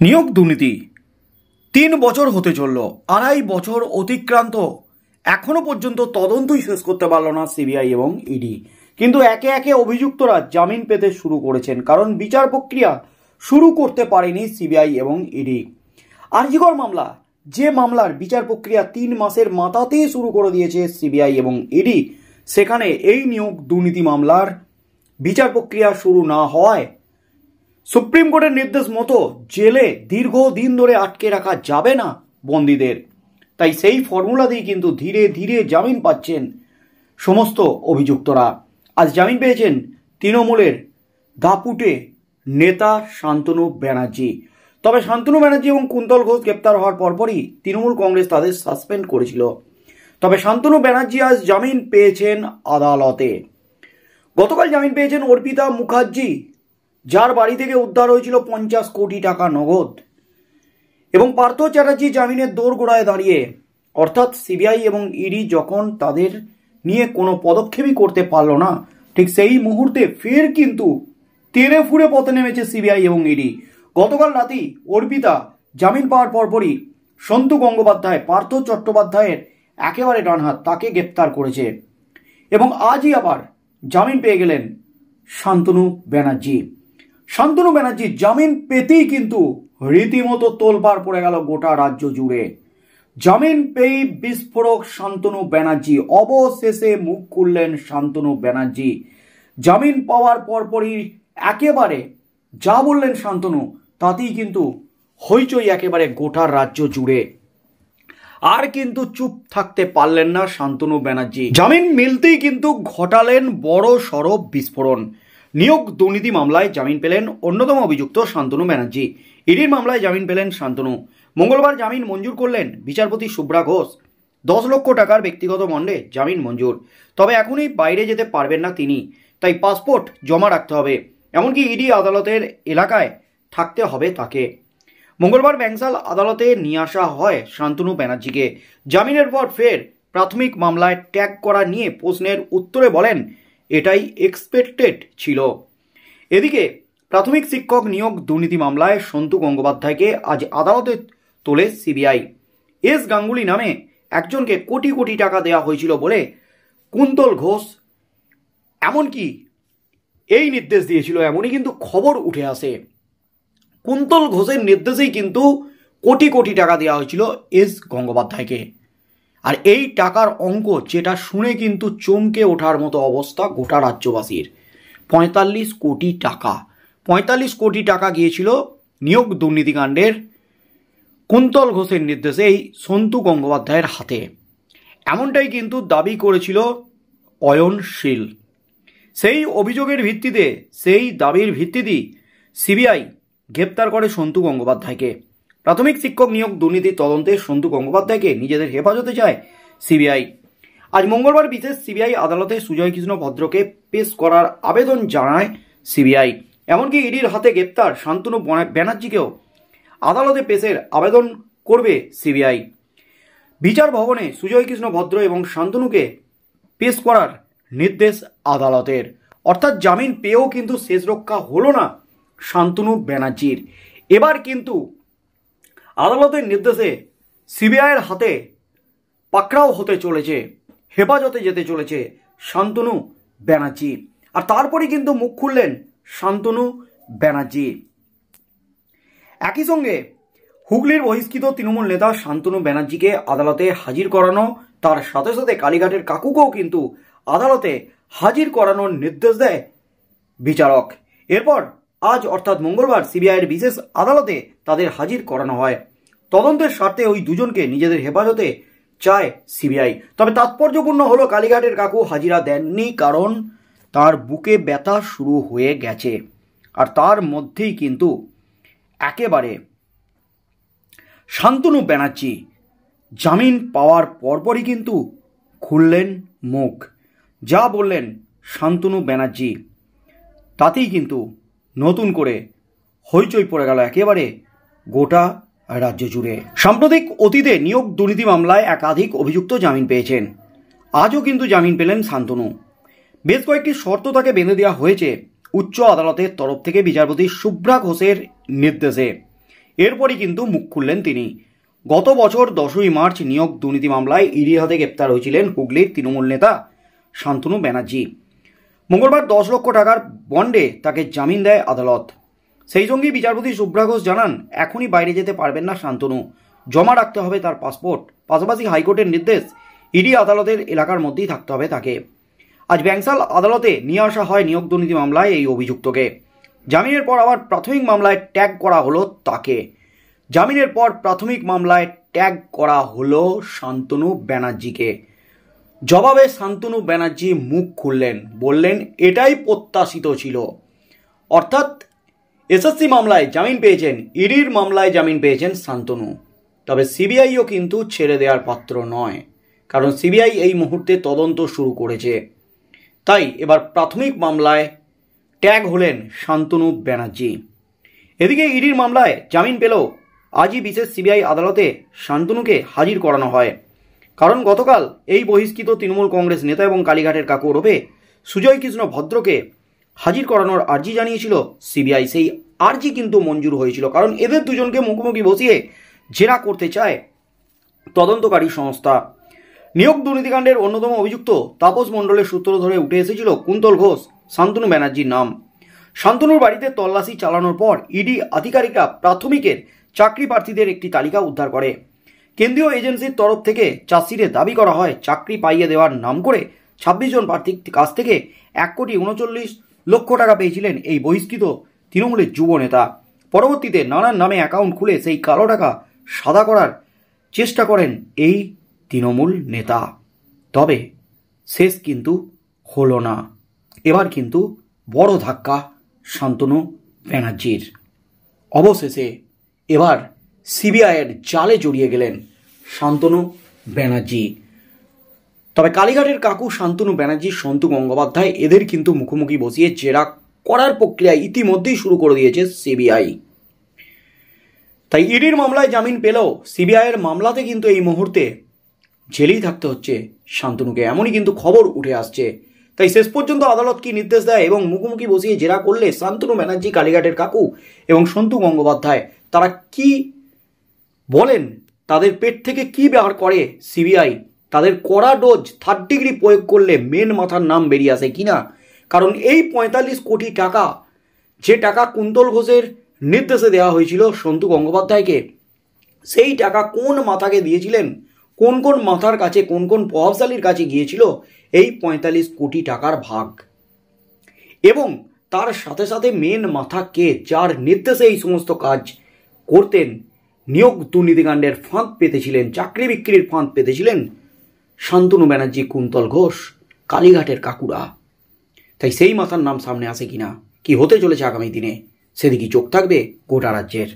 নিয়োগ দুর্নীতি ৩ বছর হতে চলল, ২.৫ বছর অতিক্রান্ত, এখনো পর্যন্ত তদন্তই শেষ করতে পারল না সিবিআই এবং ইডি। কিন্তু একে একে অভিযুক্তরা জামিন পেতে শুরু করেছেন, কারণ বিচার প্রক্রিয়া শুরু করতে পারেনি সিবিআই এবং ইডি। আরজিকর মামলা, যে মামলার বিচার প্রক্রিয়া ৩ মাসের মাথাতেই শুরু করে দিয়েছে সিবিআই এবং ইডি, সেখানে এই নিয়োগ দুর্নীতি মামলার বিচার প্রক্রিয়া শুরু না হওয়ায় সুপ্রিম কোর্টের নির্দেশ মতো জেলে দীর্ঘদিন ধরে আটকে রাখা যাবে না বন্দীদের। তাই সেই ফর্মুলা দিয়ে কিন্তু ধীরে ধীরে জামিন পাচ্ছেন সমস্ত অভিযুক্তরা। আজ জামিন পেয়েছেন তৃণমূলের দাপুটে নেতা শান্তনু ব্যানার্জি। তবে শান্তনু ব্যানার্জি এবং কুন্তল ঘোষ গ্রেপ্তার হওয়ার পরপরই তৃণমূল কংগ্রেস তাদের সাসপেন্ড করেছিল। তবে শান্তনু ব্যানার্জি আজ জামিন পেয়েছেন আদালতে। গতকাল জামিন পেয়েছেন অর্পিতা মুখার্জি, যার বাড়ি থেকে উদ্ধার হয়েছিল 50 কোটি টাকা নগদ। এবং পার্থ চ্যাটার্জি জামিনের দোরগোড়ায় দাঁড়িয়ে, অর্থাৎ সিবিআই এবং ইডি যখন তাদের নিয়ে কোনো পদক্ষেপই করতে পারল না, ঠিক সেই মুহূর্তে ফের কিন্তু তেড়ে ফুড়ে পথে নেমেছে সিবিআই এবং ইডি। গতকাল রাতেই অর্পিতা জামিন পাওয়ার পরপরই সন্তু গঙ্গোপাধ্যায়, পার্থ চট্টোপাধ্যায়ের একেবারে ডানহাত, তাকে গ্রেপ্তার করেছে। এবং আজই আবার জামিন পেয়ে গেলেন শান্তনু ব্যানার্জি। শান্তনু ব্যানার্জি জামিন পেতেই কিন্তু রীতিমতো তোলপাড় পড়ে গেল গোটা রাজ্য জুড়ে। জামিন পেয়ে বিস্ফোরক শান্তনু ব্যানার্জি, অবশেষে মুখ খুললেন শান্তনু ব্যানার্জি। জামিন পাওয়ার পরপরই একেবারে যা বললেন শান্তনু, তাতেই কিন্তু হইচই একেবারে গোটা রাজ্য জুড়ে। আর কিন্তু চুপ থাকতে পারলেন না শান্তনু ব্যানার্জি। জামিন মিলতেই কিন্তু ঘটালেন বড় সড় বিস্ফোরণ। নিয়োগ দুর্নীতি মামলায় জামিন পেলেন অন্যতম অভিযুক্ত শান্তনু ব্যানার্জি। ইডির মামলায় জামিন পেলেন শান্তনু। মঙ্গলবার জামিন মঞ্জুর করলেন বিচারপতি শুভ্রা ঘোষ। 10 লক্ষ টাকার ব্যক্তিগত বন্ডে জামিন মঞ্জুর। তবে এখনই বাইরে যেতে পারবেন না তিনি, তাই পাসপোর্ট জমা রাখতে হবে, এমনকি ইডি আদালতের এলাকায় থাকতে হবে তাকে। মঙ্গলবার ব্যাংসাল আদালতে নিয়ে আসা হয় শান্তনু ব্যানার্জিকে। জামিনের পর ফের প্রাথমিক মামলায় ট্যাগ করা নিয়ে প্রশ্নের উত্তরে বলেন, এটাই এক্সপেক্টেড ছিল। এদিকে প্রাথমিক শিক্ষক নিয়োগ দুর্নীতি মামলায় সন্তু গঙ্গোপাধ্যায়কে আজ আদালতে তোলে সিবিআই। এস গাঙ্গুলি নামে একজনকে কোটি কোটি টাকা দেওয়া হয়েছিল বলে কুন্তল ঘোষ এমনকি এই নির্দেশ দিয়েছিল, এমনই কিন্তু খবর উঠে আসে। কুন্তল ঘোষের নির্দেশেই কিন্তু কোটি কোটি টাকা দেওয়া হয়েছিল এস গঙ্গোপাধ্যায়কে। আর এই টাকার অঙ্ক যেটা শুনে কিন্তু চমকে ওঠার মতো অবস্থা গোটা রাজ্যবাসীর। 45 কোটি টাকা, 45 কোটি টাকা গিয়েছিল নিয়োগ দুর্নীতিকাণ্ডের কুন্তল ঘোষের নির্দেশে এই সন্তু গঙ্গোপাধ্যায়ের হাতে। এমনটাই কিন্তু দাবি করেছিল অয়নশীল। সেই অভিযোগের ভিত্তিতে, সেই দাবির ভিত্তিতেই সিবিআই গ্রেপ্তার করে সন্তু গঙ্গোপাধ্যায়কে। প্রাথমিক শিক্ষক নিয়োগ দুর্নীতির তদন্তে সন্তু গঙ্গোপাধ্যায়কে নিজেদের হেফাজতে চায় সিবিআই। আজ মঙ্গলবার বিশেষ সিবিআই আদালতে সুজয় কৃষ্ণ ভদ্রকে পেশ করার আবেদন জানায় সিবিআই। এমনকি ইডির হাতে গ্রেপ্তার শান্তনু ব্যানার্জিকেও আদালতে পেশের আবেদন করবে সিবিআই। বিচার ভবনে সুজয় কৃষ্ণ ভদ্র এবং শান্তনুকে পেশ করার নির্দেশ আদালতের। অর্থাৎ জামিন পেয়েও কিন্তু শেষ রক্ষা হলো না শান্তনু ব্যানার্জির। এবার কিন্তু আদালতের নির্দেশে সিবিআইয়ের হাতে পাকড়াও হতে চলেছে, হেফাজতে যেতে চলেছে শান্তনু ব্যানার্জি। আর তারপরে কিন্তু মুখ খুললেন শান্তনু ব্যানার্জি। একই সঙ্গে হুগলির বহিষ্কৃত তৃণমূল নেতা শান্তনু ব্যানার্জিকে আদালতে হাজির করানো, তার সাথে সাথে কালীঘাটের কাকুকেও কিন্তু আদালতে হাজির করানোর নির্দেশ দেয় বিচারক। এরপর আজ অর্থাৎ মঙ্গলবার সিবিআইয়ের বিশেষ আদালতে তাদের হাজির করানো হয়। তদন্তের স্বার্থে ওই দুজনকে নিজেদের হেফাজতে চায় সিবিআই। তবে তাৎপর্যপূর্ণ হলো কালীঘাটের কাকু হাজিরা দেননি, কারণ তার বুকে ব্যথা শুরু হয়ে গেছে। আর তার মধ্যেই কিন্তু একেবারে শান্তনু ব্যানার্জি জামিন পাওয়ার পরপরই কিন্তু খুললেন মুখ। যা বললেন শান্তনু ব্যানার্জি, তাতেই কিন্তু নতুন করে হইচই পড়ে গেল একেবারে গোটা রাজ্য জুড়ে। সাম্প্রতিক অতীতে নিয়োগ দুর্নীতি মামলায় একাধিক অভিযুক্ত জামিন পেয়েছেন। আজও কিন্তু জামিন পেলেন শান্তনু। বেশ কয়েকটি শর্ত তাকে বেঁধে দেওয়া হয়েছে উচ্চ আদালতের তরফ থেকে বিচারপতি শুভ্রা ঘোষের নির্দেশে। এরপরই কিন্তু মুখ খুললেন তিনি। গত বছর 10ই মার্চ নিয়োগ দুর্নীতি মামলায় ইডির হাতে গ্রেপ্তার হয়েছিলেন হুগলির তৃণমূল নেতা শান্তনু ব্যানার্জি। মঙ্গলবার 10 লক্ষ টাকার বন্ডে তাকে জামিন দেয় আদালত। সেই সঙ্গে বিচারপতি শুভ্রা ঘোষ জানান, এখনই বাইরে যেতে পারবেন না শান্তনু, জমা রাখতে হবে তার পাসপোর্ট। পাশাপাশি হাইকোর্টের নির্দেশ, ইডি আদালতের এলাকার মধ্যেই থাকতে হবে তাকে। আজ ব্যাংসাল আদালতে নিয়ে আসা হয় নিয়োগ দুর্নীতি মামলায় এই অভিযুক্তকে। জামিনের পর আবার প্রাথমিক মামলায় ট্যাগ করা হলো তাকে। জামিনের পর প্রাথমিক মামলায় ট্যাগ করা হলো শান্তনু ব্যানার্জিকে। জবাবে শান্তনু ব্যানার্জি মুখ খুললেন, বললেন এটাই প্রত্যাশিত ছিল। অর্থাৎ এসএসসি মামলায় জামিন পেয়েছেন, ইডির মামলায় জামিন পেয়েছেন শান্তনু। তবে সিবিআইও কিন্তু ছেড়ে দেওয়ার পাত্র নয়, কারণ সিবিআই এই মুহূর্তে তদন্ত শুরু করেছে। তাই এবার প্রাথমিক মামলায় ট্যাগ হলেন শান্তনু ব্যানার্জি। এদিকে ইডির মামলায় জামিন পেলেও আজই বিশেষ সিবিআই আদালতে শান্তনুকে হাজির করানো হয়। কারণ গতকাল এই বহিষ্কৃত তৃণমূল কংগ্রেস নেতা এবং কালীঘাটের কাকু ওরফে সুজয় কৃষ্ণ ভদ্রকে হাজির করানোর আর্জি জানিয়েছিল সিবিআই। সেই আর্জি কিন্তু মঞ্জুর হয়েছিল, কারণ এদের দুজনকে মুখোমুখি বসিয়ে জেরা করতে চায় তদন্তকারী সংস্থা। নিয়োগ দুর্নীতিকাণ্ডের অন্যতম অভিযুক্ত তাপস মণ্ডলের সূত্র ধরে উঠে এসেছিল কুন্তল ঘোষ, শান্তনু ব্যানার্জির নাম। শান্তনুর বাড়িতে তল্লাশি চালানোর পর ইডি আধিকারিকরা প্রাথমিকের চাকরি প্রার্থীদের একটি তালিকা উদ্ধার করে। কেন্দ্রীয় এজেন্সির তরফ থেকে চার্জশিটে দাবি করা হয় চাকরি পাইয়ে দেওয়ার নাম করে 26 জন প্রার্থীর কাছ থেকে 1,39,00,000 টাকা পেয়েছিলেন এই বহিষ্কৃত তৃণমূলের যুব নেতা। পরবর্তীতে নানান নামে অ্যাকাউন্ট খুলে সেই কালো টাকা সাদা করার চেষ্টা করেন এই তৃণমূল নেতা। তবে শেষ কিন্তু হলো না। এবার কিন্তু বড় ধাক্কা শান্তনু ব্যানার্জির। অবশেষে এবার সিবিআইয়ের জালে জড়িয়ে গেলেন শান্তনু ব্যানার্জি। তবে কালীঘাটের কাকু শান্তনু ব্যানার্জি, সন্তু গঙ্গোপাধ্যায় এদের কিন্তু মুখোমুখি বসিয়ে জেরা করার প্রক্রিয়া ইতিমধ্যেই শুরু করে দিয়েছে সিবিআই। তাই ইডির মামলায় জামিন পেলেও সিবিআইয়ের মামলাতে কিন্তু এই মুহূর্তে জেলেই থাকতে হচ্ছে শান্তনুকে, এমনই কিন্তু খবর উঠে আসছে। তাই শেষ পর্যন্ত আদালত কি নির্দেশ দেয় এবং মুখোমুখি বসিয়ে জেরা করলে শান্তনু ব্যানার্জি, কালীঘাটের কাকু এবং সন্তু গঙ্গোপাধ্যায় তারা কি বলেন, তাদের পেট থেকে কি বার করে সিবিআই, তাদের কড়া ডোজ 3rd ডিগ্রি প্রয়োগ করলে মেন মাথার নাম বেরিয়ে আসে কিনা। কারণ এই 45 কোটি টাকা, যে টাকা কুন্তল ঘোষের নির্দেশে দেওয়া হয়েছিল সন্তু গঙ্গোপাধ্যায়কে, সেই টাকা কোন মাথাকে দিয়েছিলেন, কোন কোন মাথার কাছে, কোন কোন প্রভাবশালীর কাছে গিয়েছিল এই 45 কোটি টাকার ভাগ। এবং তার সাথে সাথে মেন মাথা কে, যার নির্দেশে এই সমস্ত কাজ করতেন, নিয়োগ দুর্নীতিকাণ্ডের ফাঁদ পেতেছিলেন, চাকরি বিক্রির ফাঁদ পেতেছিলেন শান্তনু ব্যানার্জি, কুন্তল ঘোষ, কালীঘাটের কাকুরা। তাই সেই মাথার নাম সামনে আসে কিনা, কি হতে চলেছে আগামী দিনে, সেদিকে চোখ থাকবে গোটা রাজ্যের।